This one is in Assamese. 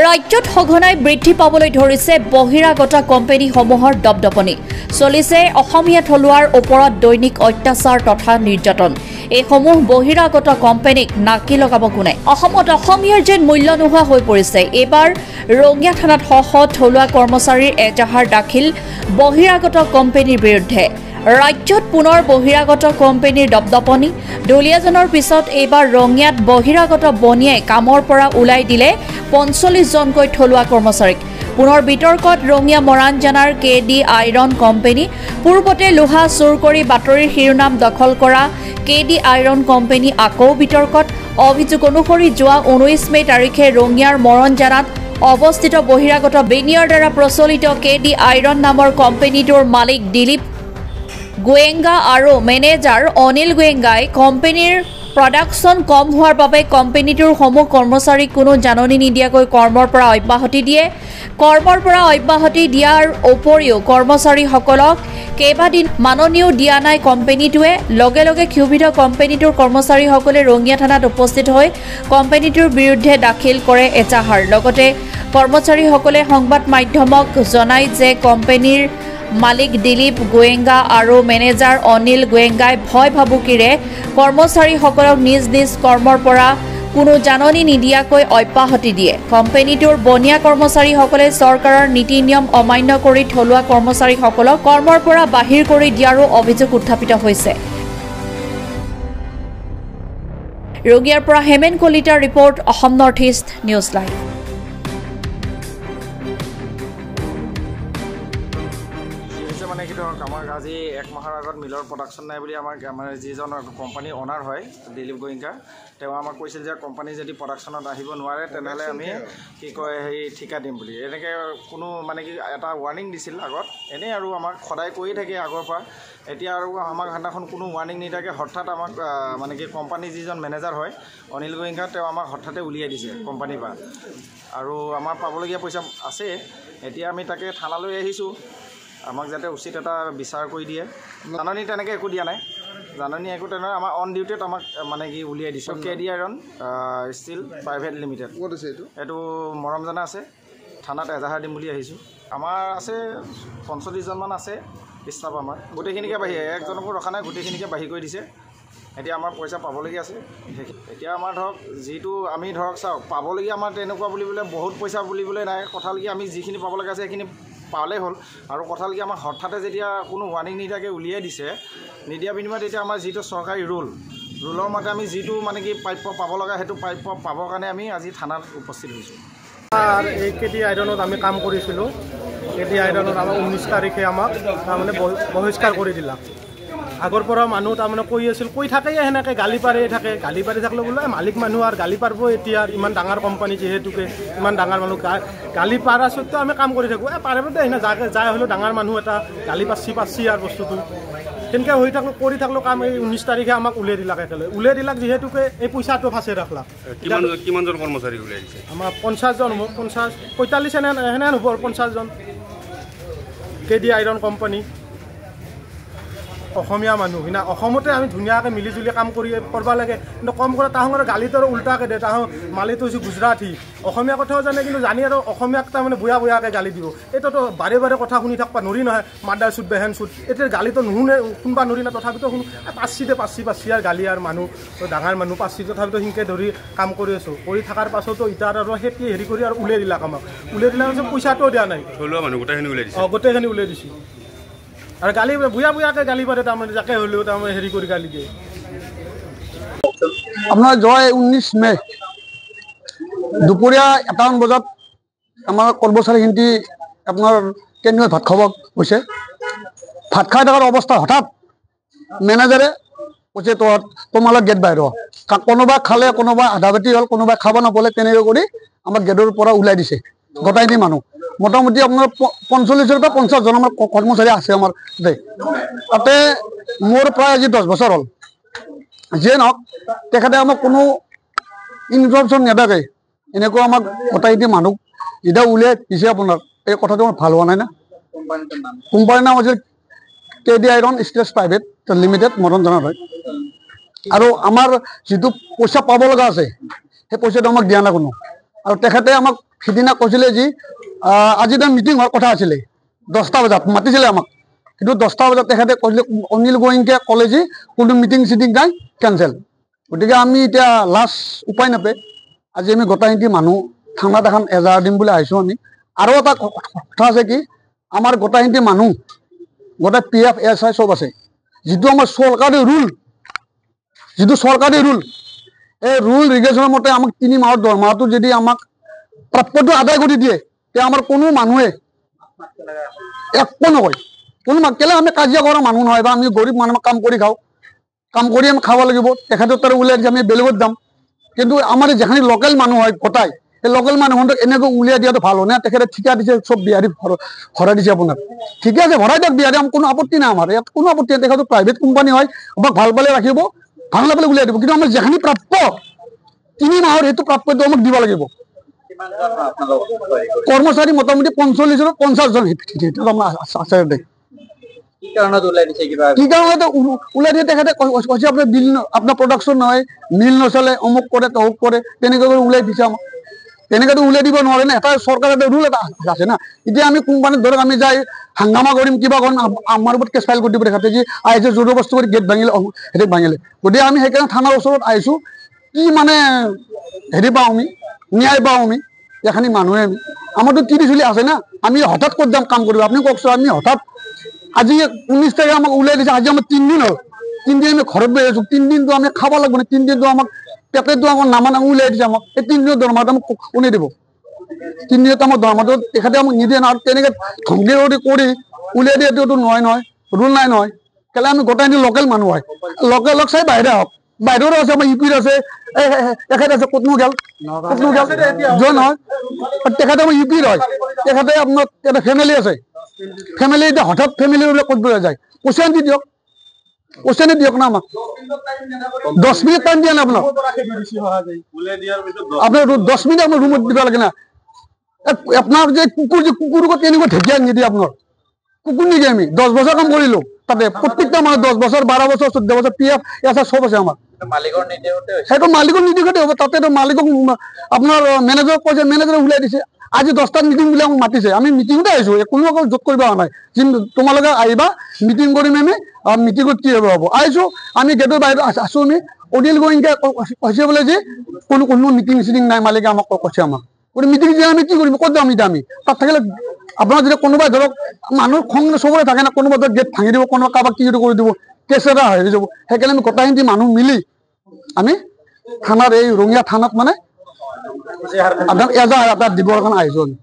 ৰাজ্যত সঘনাই বৃদ্ধি পাবলৈ ধৰিছে বহিৰাগত কোম্পানীসমূহৰ দপদপনি চলিছে অসমীয়া থলুৱাৰ ওপৰত দৈনিক অত্যাচাৰ তথা নিৰ্যাতন এইসমূহ বহিৰাগত কোম্পানীক নাকি লগাব কোনে অসমত অসমীয়াৰ যেন মূল্য নোহোৱা হৈ পৰিছে এবাৰ ৰঙিয়া থানাত থলুৱা কৰ্মচাৰীৰ এজাহাৰ দাখিল বহিৰাগত কোম্পানীৰ বিৰুদ্ধে ৰাজ্যত পুনৰ বহিৰাগত কোম্পানীৰ দপদপনি দলিয়াজনৰ পিছত এইবাৰ ৰঙিয়াত বহিৰাগত বনিয়াই কামৰ পৰা ওলাই দিলে ৪৫ জনকৈ থলুৱা কৰ্মচাৰীক পুনৰ বিতৰ্কত ৰঙিয়া মৰাণজানাৰ কেডি আইৰণ কোম্পানী পূৰ্বতে লোহা চুৰ কৰি বাতৰিৰ শিৰোনাম দখল কৰা কেডি আইৰণ কোম্পানী আকৌ বিতৰ্কত অভিযোগ অনুসৰি যোৱা ১৯ মে তাৰিখে ৰঙিয়াৰ মৰাণজানাত অৱস্থিত বহিৰাগত বেনিয়াৰ দ্বাৰা প্ৰচলিত কেডি আইৰণ নামৰ কোম্পানীটোৰ মালিক দিলীপ গোয়েঙ্গা আৰু মেনেজাৰ অনিল গোয়েঙ্গাই কোম্পানীৰ প্ৰডাকশ্যন কম হোৱাৰ বাবে কোম্পানীটোৰ সমূহ কৰ্মচাৰীক কোনো জাননী নিদিয়াকৈ কৰ্মৰ পৰা অব্যাহতি দিয়ে কৰ্মৰ পৰা অব্যাহতি দিয়াৰ উপৰিও কৰ্মচাৰীসকলক কেইবাদিন মাননীও দিয়া নাই কোম্পানীটোৱে লগে লগে ক্ষুব্ধ কোম্পানীটোৰ কৰ্মচাৰীসকলে ৰঙিয়া থানাত উপস্থিত হৈ কোম্পানীটোৰ বিৰুদ্ধে দাখিল কৰে এজাহাৰ লগতে কৰ্মচাৰীসকলে সংবাদ মাধ্যমক জনায় যে কোম্পানীৰ মালিক দিলীপ গোয়েঙ্গা আৰু মেনেজাৰ অনিল গোয়েঙ্গাই ভয় ভাবুকিৰে কৰ্মচাৰীসকলক নিজ নিজ কৰ্মৰ পৰা কোনো জাননী নিদিয়াকৈ অব্যাহতি দিয়ে কোম্পানীটোৰ বনিয়া কৰ্মচাৰীসকলে চৰকাৰৰ নীতি নিয়ম অমান্য কৰি থলুৱা কৰ্মচাৰীসকলক কৰ্মৰ পৰা বাহিৰ কৰি দিয়াৰো অভিযোগ উত্থাপিত হৈছে ৰঙিয়াৰ পৰা হেমেন কলিতাৰ report Assam north east news live আমাৰ আজি এক মাহৰ আগত মিলৰ প্ৰডাকশ্যন নাই বুলি আমাৰ যিজন কোম্পানী অনাৰ হয় দিলীপ গোয়েঙ্গা তেওঁ আমাক কৈছিল যে কোম্পানী যদি প্ৰডাকশ্যনত আহিব নোৱাৰে তেনেহ'লে আমি কি কয় ঠিকা দিম বুলি এনেকৈ কোনো কি এটা ৱাৰ্ণিং দিছিল আগত এনেই আৰু আমাক সদায় কৈয়ে থাকে আগৰ পৰা এতিয়া আৰু আমাক সেইদিনাখন কোনো ৱাৰ্ণিং নিদিয়াকৈ হঠাৎ আমাক কি কোম্পানী যিজন মেনেজাৰ হয় অনিল গোয়েঙ্গা তেওঁ আমাক হঠাতে উলিয়াই দিছে কোম্পানীৰ পৰা আৰু আমাৰ পাবলগীয়া পইচা আছে এতিয়া আমি তাকে থানালৈ আহিছোঁ আমাক যাতে উচিত এটা বিচাৰ কৰি দিয়ে জাননী তেনেকৈ একো দিয়া নাই জাননী একো তেনেকৈ আমাৰ অন ডিউটিত আমাক কি উলিয়াই দিছে KD iron steel private limited ক'ত আছে এইটো মৰমজানা আছে থানাত এজাহাৰ দিম বুলি আহিছোঁ আমাৰ আছে ৪৫জনমান আছে ষ্টাফ আমাৰ গোটেইখিনিকে বাঢ়ি একজনকো ৰখা নাই গোটেইখিনিকে বাঢ়ি কৰি দিছে এতিয়া আমাৰ পইচা পাবলগীয়া আছে এতিয়া আমাৰ ধৰক যিটো আমি ধৰক চাওক পাবলগীয়া আমাৰ তেনেকুৱা বুলিবলৈ বহুত পইচা বুলিবলৈ নাই কথালৈকে আমি যিখিনি পাবলগীয়া আছে সেইখিনি পালেই হ'ল আৰু কথালৈকে আমাৰ হঠাতে যেতিয়া কোনো ৱাৰ্ণিং নিদিয়াকৈ উলিয়াই দিছে নিদিয়া বিনিময়ত এতিয়া আমাৰ যিটো চৰকাৰী ৰুলৰ মতে আমি যিটো কি প্ৰাপ্য পাব লগা সেইটো প্ৰাপ্য পাবৰ কাৰণে আমি আজি থানাত উপস্থিত হৈছোঁ আৰু এই কেডি আইৰণত আমি কাম কৰিছিলোঁ কেডি আইৰণত আমাৰ ১৯ তাৰিখে আমাক বহিষ্কাৰ কৰি দিলা আগৰ পৰা মানুহ কৈ আছিল কৈ থাকেই সেনেকৈ গালি পাৰি থাকিলে বোলে মালিক মানুহ আৰু গালি পাৰিব এতিয়া ইমান ডাঙৰ কোম্পানী যিহেতুকে ইমান ডাঙৰ মানুহ গালি পাৰা সত্ত্বেও আমি কাম কৰি থাকোঁ পাৰিব দে এনে যাই হ'লেও ডাঙৰ মানুহ এটা গালি পাচ্ছি আৰু বস্তুটো তেনেকৈ হৈ কৰি থাকলোঁ কাম এই ১৯ তাৰিখে আমাক উলিয়াই দিলাক একেলগে উলিয়াই দিলাক যিহেতুকে এই পইচাটো ফাঁচি ৰাখলাক কিমানজন কৰ্মচাৰী উলিয়াই দিছে আমাৰ ৫০জন হ'ব ৪৫ সেনে হ'ব ৫০জন কেডি আইৰণ কোম্পানী অসমীয়া মানুহ সিনা অসমতে আমি ধুনীয়াকৈ মিলিজুলি কাম কৰিব লাগে কিন্তু কম কৰে তাহাঁতৰ গালিটো আৰু উল্টাকৈ দিয়ে তাহাঁ মালিকটো হৈছে গুজৰাটী অসমীয়া কথাও জানে কিন্তু জানি আৰু অসমীয়াক বয়াকৈ গালি দিব এইটোতো বাৰে বাৰে কথা শুনি থাকিব নৰি নহয় মাদাৰ চুট বেহেন চুট এতিয়া গালিটো নুশুনে শুনবা নৰি না তথাপিতো শুনো পাঁচি আৰু গালি আৰু মানুহ ডাঙৰ মানুহ পাঁচি তথাপিতো সিনকৈ ধৰি কাম কৰি আছোঁ কৰি থকাৰ পাছতো এতিয়া আৰু সেইটো হেৰি কৰি আৰু উলিয়াই দিলাক আমাক উলিয়াই দিলে পইচাটোও দিয়া নাই গোটেইখিনি উলিয়াই দিছে আৰু গালি বুঢ়াকৈ গালি পাৰে তাৰমানে যাকে হ'লেও তাৰমানে হেৰি কৰি গালি দিয়ে আপোনাৰ জয় 19 মে দুপৰীয়া ১টামান বজাত আমাৰ কৰ্মচাৰীখিনি আপোনাৰ কেন্দ্ৰীয় ভাত খাব গৈছে ভাত খাই থকাৰ অৱস্থা হঠাৎ মেনেজাৰে কৈছে তোমালোক গেট বাহিৰ কোনোবাই খালে কোনোবাই আধা বাতি হ'ল কোনোবাই খাব নাপালে তেনেকৈ কৰি আমাক গেটৰ পৰা ওলাই দিছে গোটাইখিনি মানুহ মোটামুটি আপোনাৰ ৪৫ৰ পৰা ৫০জন আমাৰ কৰ্মচাৰী আছে আমাৰ তাতে মোৰ প্ৰায় আজি ১০ বছৰ হ'ল যিয়ে নহওক তেখেতে আমাক কোনো ইনফৰ্মেশ্যন নিদিয়াকৈ এনেকুৱা আমাক গোটাইখিনি মানুহ যেতিয়া উলিয়াই দিছে আপোনাৰ এই কথাটো আমাৰ ভাল হোৱা নাই না কোম্পানীৰ নাম হৈছে KD iron steel private limited মৰমজানাত হয় আৰু আমাৰ যিটো পইচা পাব লগা আছে সেই পইচাটো আমাক দিয়া নাই কোনো আৰু তেখেতে আমাক সিদিনা কৈছিলে যি আজি এটা মিটিং হোৱাৰ কথা আছিলে 10টা বজাত মাতিছিলে আমাক, কিন্তু 10টা বজাত তেখেতে কৈছিলে অনিল গোয়েংকাই ক'লে যি কোনো মিটিং চিটিং নাই, কেঞ্চেল। গতিকে আমি এতিয়া লাষ্ট উপায় নাপায় আজি আমি গোটেইখিনি মানুহ থানাত এখন এজাহাৰ দিম বুলি আহিছোঁ আমি। আৰু এটা কথা আছে কি, আমাৰ গোটেইখিনি মানুহ গোটেই PF SI চব আছে, যিটো আমাৰ চৰকাৰী ৰুল, এই ৰুল ৰেগুলেশ্যনৰ মতে আমাক 3 মাহৰ দৰমহাটো যদি আমাক প্ৰাপ্যটো আদায় কৰি দিয়ে, তেতিয়া আমাৰ কোনো মানুহে একো নকয়। কেলে আমি কাজিয়া কৰা মানুহ নহয়, বা আমি গৰীব মানুহ কাম কৰি খাওঁ, কাম কৰি আমি খাব লাগিব। তেখেতৰ তাৰ উলিয়াই দিছে, আমি বেলেগত যাম। কিন্তু আমাৰ যিখিনি লোকেল মানুহ হয় গোটাই, এই লোকেল মানুহক এনেকৈ উলিয়াই দিয়াটো ভাল হয় না। তেখেতে ঠিকা দিছে, চব বিহাৰী ভৰাই দিছে আপোনাক, ঠিকে আছে ভৰাই দিয়ক বিহাৰী, কোনো আপত্তি নাই আমাৰ ইয়াত, কোনো আপত্তি নাই। তেখেতৰ প্ৰাইভেট কোম্পানী হয়, আমাক ভাল পালে ৰাখিব, ভাল নাপালে উলিয়াই দিব। কিন্তু আমাৰ যিখিনি প্ৰাপ্য 3 মাহৰ সেইটো প্ৰাপ্যটো আমাক দিব লাগিব। কৰ্মচাৰী মোটামুটি 45-50 জন আছে। কি কাৰণত উলাই দিয়ে তেখেতে কৈছে আপোনাৰ বিল, আপোনাৰ প্ৰডাকশ্যন নহয়, মিল নচলে, অমুক কৰে তমুক কৰে, তেনেকৈ কৰি উলাই দিছে আমাক। তেনেকৈতো উলিয়াই দিব নোৱাৰে না, এটা চৰকাৰৰ এটা ৰুল এটা আছে না। এতিয়া আমি কোম্পানীত ধৰক আমি যাই হাংগামা কৰিম, কিবা কৰিম, আমাৰ ওপৰত কেছ ফাইল কৰি দিব তেখেতে যি আহিছে জোৰ বস্তু কৰি গেট ভাঙিলে, সেইটো ভাঙিলে। গতিকে আমি সেইকাৰণে থানাৰ ওচৰত আহিছোঁ, কি মানে হেৰি পাওঁ আমি, ন্যায় পাওঁ আমি এখানি মানুহে। আমাৰতো 30 চলি আছে না, আমি হঠাৎ ক'ত যাম কাম কৰিব, আপুনি কওকচোন। আমি হঠাৎ আজি 19 তাৰিখে আমাক উলিয়াই দিছে, আজি আমাৰ 3 দিন হ'ল, 3 দিন আমি ঘৰত বহি আছোঁ। 3 দিনটো আমি খাব লাগিব না, 3 দিনটো আমাক পেকেটটো আমাক নামান উলিয়াই দিছে আমাক। এই 3 দিনৰ দৰমহাটো আমাক কোনে দিব? 3 দিনত আমাৰ দৰমহাটো তেখেতে আমাক নিদিয়ে না। আৰু তেনেকৈ ধমকি কৰি উলিয়াই দিয়াটোতো নহয়, ৰুল নাই নহয়। কেলে আমি গোটেইখিনি লোকেল মানুহ হয়, লোকেল চাই বাহিৰে হওক, বাহিৰৰো আছে, আমাৰ UPৰ আছে, তেখেত আছে ক'তনো গেল যোৱা নহয়। তেখেতে আমাৰ UPৰ হয়, তেখেতে আপোনাৰ এটা ফেমিলি আছে, ফেমিলি এতিয়া হঠাৎ ফেমিলি ক'ত বোলে যায়, পইচা দিয়ক না আমাক। 10 মিনিট টাইম দিয়া নাই আপোনাক, আপোনাৰ 10 মিনিট আপোনাৰ ৰুমত দিব লাগে না। আপোনাৰ যে কুকুৰক তেনেকুৱা ঢেকীয়া নিদিয়ে, আপোনাৰ কুকুৰ নিদিয়ে। আমি 10 বছৰ কাম কৰিলোঁ তাতে, প্ৰত্যেকটা মানুহ 10 বছৰ 12 বছৰ 14 বছৰ PF SI চব আছে আমাৰ। সেইটো মালিকৰ নিৰ্দেশতে হ'ব। তাতে মালিকক আপোনাৰ মেনেজাৰক কৈছে, মেনেজাৰে উলিয়াই দিছে। আজি 10টা মিটিং বুলি আমাক মাতিছে, আমি মিটিঙতে আহিছোঁ, কোনো অকল যোগ কৰিব অহা নাই। তোমালোকে আহিবা, মিটিং কৰিম আমি, মিটিঙত কি হ'ব আহিছোঁ। আমি গেটৰ বাহিৰত আছোঁ। আমি অনিল গোয়েংকাই কৈছে বোলে যে কোনো মিটিং চিটিং নাই, মালিকে আমাক কৈছে। আমাক মিটিং দিয়ে আমি কি কৰিম, ক'ত যাম এতিয়া আমি? তাত থাকিলে আপোনাৰ যদি কোনোবাই ধৰক মানুহৰ খং চবৰে থাকে না, কোনোবা গেট ভাঙি দিব, কোনোবা কাৰোবাক কি কৰি দিব, কেছ এটা হেৰি যাব। সেইকাৰণে আমি গোটেইখিনি মানুহ মিলি আমি থানাত, এই ৰঙিয়া থানাত মানে এজাহাৰ এটা দিবৰ কাৰণে আহিছোঁ আমি।